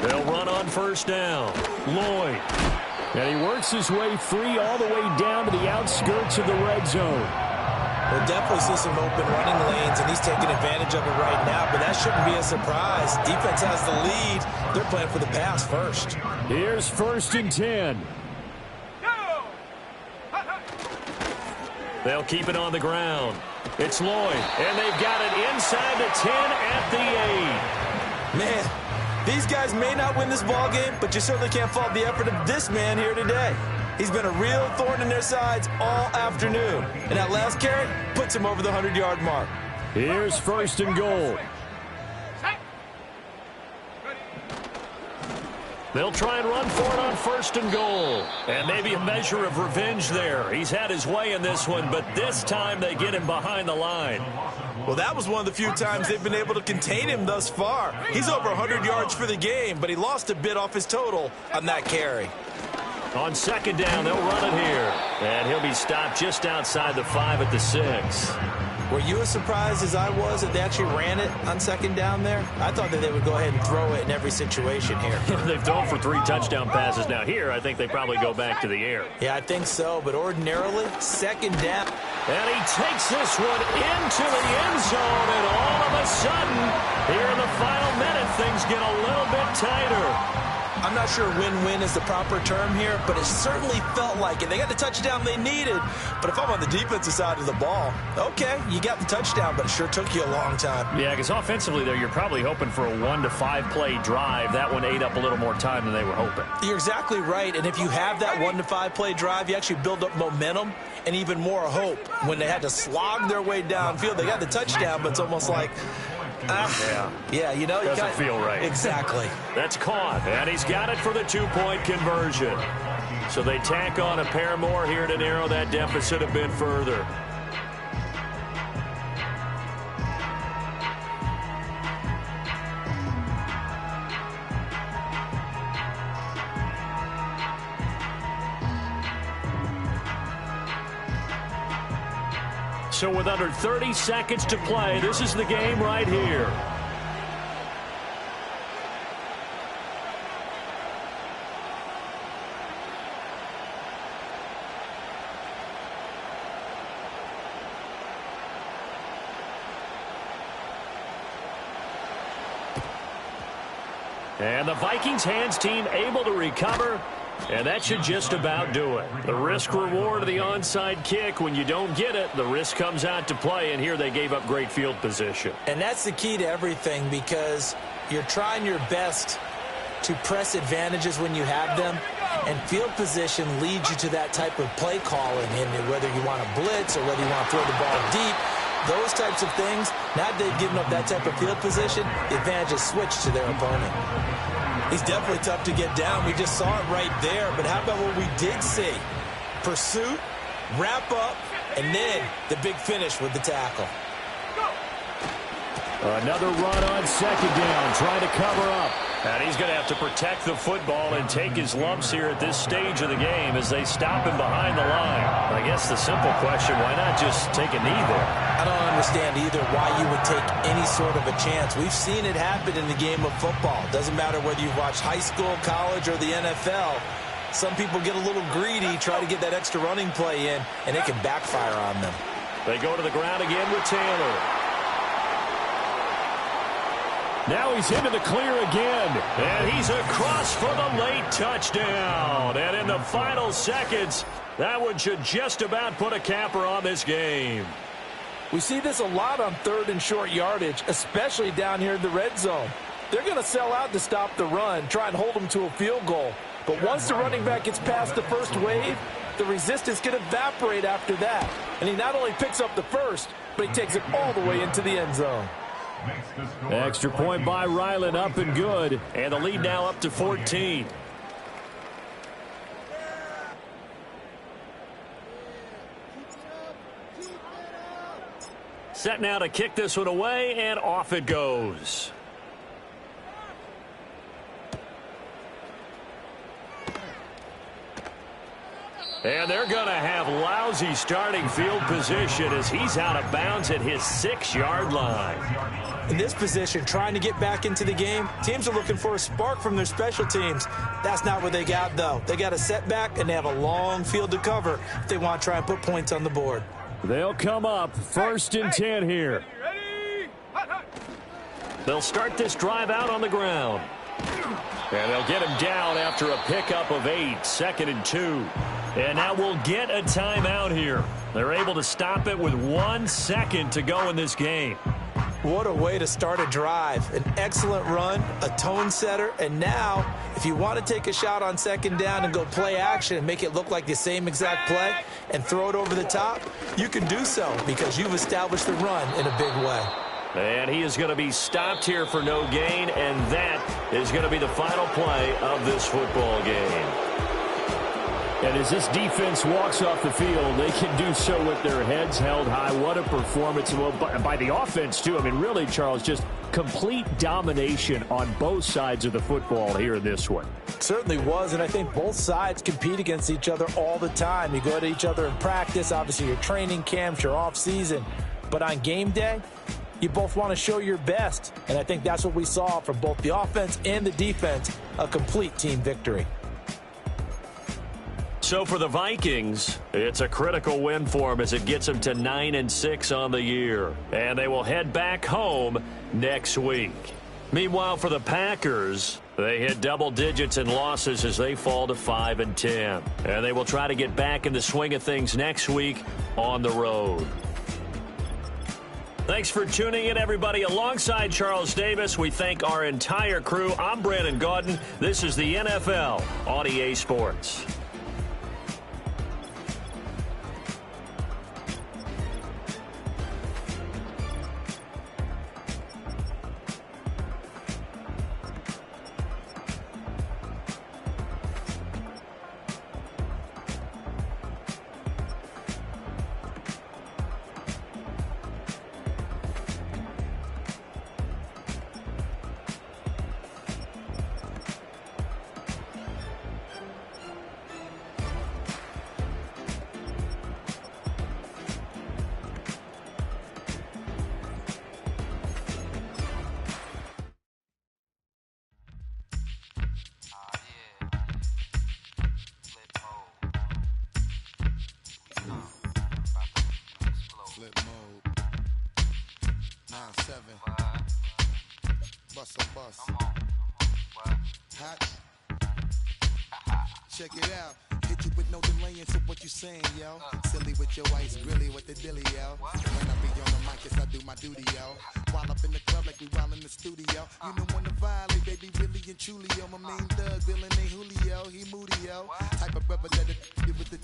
They'll run on 1st down. Lloyd. And he works his way free all the way down to the outskirts of the red zone. We'll definitely see some open running lanes, and he's taking advantage of it right now, but that shouldn't be a surprise. Defense has the lead. They're playing for the pass first. Here's 1st and 10. Go. They'll keep it on the ground. It's Lloyd, and they've got it inside the 10 at the 8. Man, these guys may not win this ball game, but you certainly can't fault the effort of this man here today. He's been a real thorn in their sides all afternoon, and that last carry puts him over the 100-yard mark. Here's first and goal. They'll try and run for it on first and goal. And maybe a measure of revenge there. He's had his way in this one, but this time they get him behind the line. Well, that was one of the few times they've been able to contain him thus far. He's over 100 yards for the game, but he lost a bit off his total on that carry. On second down, they'll run it here. And he'll be stopped just outside the 5 at the 6. Were you as surprised as I was that they actually ran it on second down there? I thought that they would go ahead and throw it in every situation here. They've thrown for 3 touchdown passes. Now here, I think they probably go back to the air. Yeah, I think so, but ordinarily, second down. And he takes this one into the end zone, and all of a sudden, here in the final minute, things get a little bit tighter. I'm not sure win-win is the proper term here, but it certainly felt like it. They got the touchdown they needed, but if I'm on the defensive side of the ball, okay, you got the touchdown, but it sure took you a long time. Yeah, because offensively there, you're probably hoping for a 1 to 5 play drive. That one ate up a little more time than they were hoping. You're exactly right, and if you have that 1 to 5 play drive, you actually build up momentum and even more hope. When they had to slog their way downfield, they got the touchdown, but it's almost like, yeah, you know, doesn't feel right. Exactly. That's caught, and he's got it for the 2-point conversion. So they tack on a pair more here to narrow that deficit a bit further. So with under 30 seconds to play, this is the game right here. And the Vikings hands team able to recover. And that should just about do it. The risk-reward of the onside kick, when you don't get it, the risk comes out to play, and here they gave up great field position. And that's the key to everything, because you're trying your best to press advantages when you have them, and field position leads you to that type of play calling, and whether you want to blitz or whether you want to throw the ball deep, those types of things, now that they've given up that type of field position, the advantage is switched to their opponent. He's definitely tough to get down. We just saw it right there. But how about what we did see? Pursuit, wrap up, and then the big finish with the tackle. Another run on second down, trying to cover up. And he's going to have to protect the football and take his lumps here at this stage of the game as they stop him behind the line. I guess the simple question, why not just take a knee there? I don't understand either why you would take any sort of a chance. We've seen it happen in the game of football. Doesn't matter whether you watch high school, college, or the NFL. Some people get a little greedy, try to get that extra running play in, and it can backfire on them. They go to the ground again with Taylor. Now he's into the clear again. And he's across for the late touchdown. And in the final seconds, that one should just about put a capper on this game. We see this a lot on 3rd and short yardage, especially down here in the red zone. They're going to sell out to stop the run, try and hold them to a field goal. But once the running back gets past the first wave, the resistance can evaporate after that. And he not only picks up the first, but he takes it all the way into the end zone. Extra point by Ryland, up and good. And the lead now up to 14. Set now to kick this one away, and off it goes. And they're going to have lousy starting field position as he's out of bounds at his 6-yard line. In this position, trying to get back into the game, teams are looking for a spark from their special teams. That's not what they got, though. They got a setback, and they have a long field to cover if they want to try and put points on the board. They'll come up 1st and 10 here. They'll start this drive out on the ground. And they'll get him down after a pickup of 8, 2nd and 2. And now we'll get a timeout here. They're able to stop it with 1 second to go in this game. What a way to start a drive. An excellent run, a tone setter, and now, if you want to take a shot on second down and go play action and make it look like the same exact play and throw it over the top, you can do so because you've established the run in a big way. And he is going to be stopped here for no gain, and that is going to be the final play of this football game. And as this defense walks off the field, they can do so with their heads held high. What a performance by the offense, too. I mean, really, Charles, just complete domination on both sides of the football here in this one. Certainly was, and I think both sides compete against each other all the time. You go to each other in practice, obviously your training camps, your off-season. But on game day, you both want to show your best. And I think that's what we saw from both the offense and the defense, a complete team victory. So for the Vikings, it's a critical win for them as it gets them to 9-6 on the year. And they will head back home next week. Meanwhile, for the Packers, they hit double digits in losses as they fall to 5-10. And they will try to get back in the swing of things next week on the road. Thanks for tuning in, everybody. Alongside Charles Davis, we thank our entire crew. I'm Brandon Gaudin. This is the NFL on EA Sports. Flip mode. 9-7. Bust a bus. Hot. Check it out. Hit you with no delay into what you saying, yo. Silly with your ice, grilly with the dilly, yo. When I be on the mic, yes, I do my duty, yo. While up in the club like we while in the studio. You know when to violate, baby, really and truly, yo. My main thug, Dylan ain't Julio, he moody, yo. Type of brother that it with the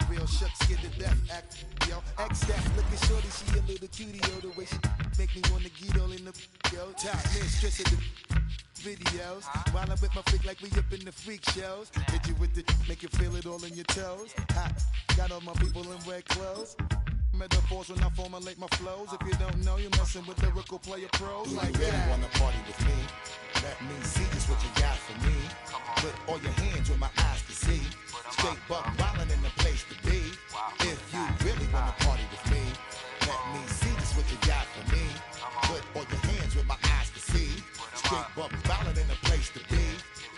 real shook, scared to death, act, yo. X-Stack, looking shorty, she a little cutie, yo. The way she make me wanna get all in the, yo. Top mistress of the videos. While I'm with my freak like we up in the freak shows. Hit you with the, make you feel it all in your toes. Hot, got all my people in red clothes. Metaphors when I formulate my flows. If you don't know, you're messing with lyrical player pros. Like that. Really wanna party with me? Let me see just what you got for me. Put all your hands where my eyes can see. Straight buck wildin' in the place to be. If you really wanna party with me, let me see just what you got for me. Put all your hands where my eyes can see. Straight buck wildin' in the place to be.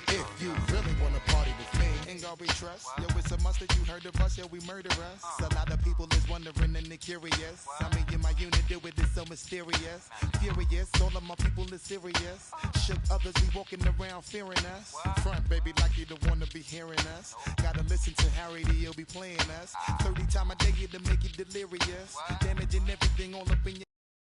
If you really wanna party with me, ain't gonna be trust. Yo, it's a must that you heard of us, yo, we murder us. A lot of people is wondering and they curious. I mean, in my unit do it is so mysterious. Furious, all of my people is serious. Shook others be walking around fearing us. Front, baby, like you don't wanna be hearing us. Gotta listen to Harry, he'll be playing us. 30 times a day to make you delirious. Damaging everything all up in your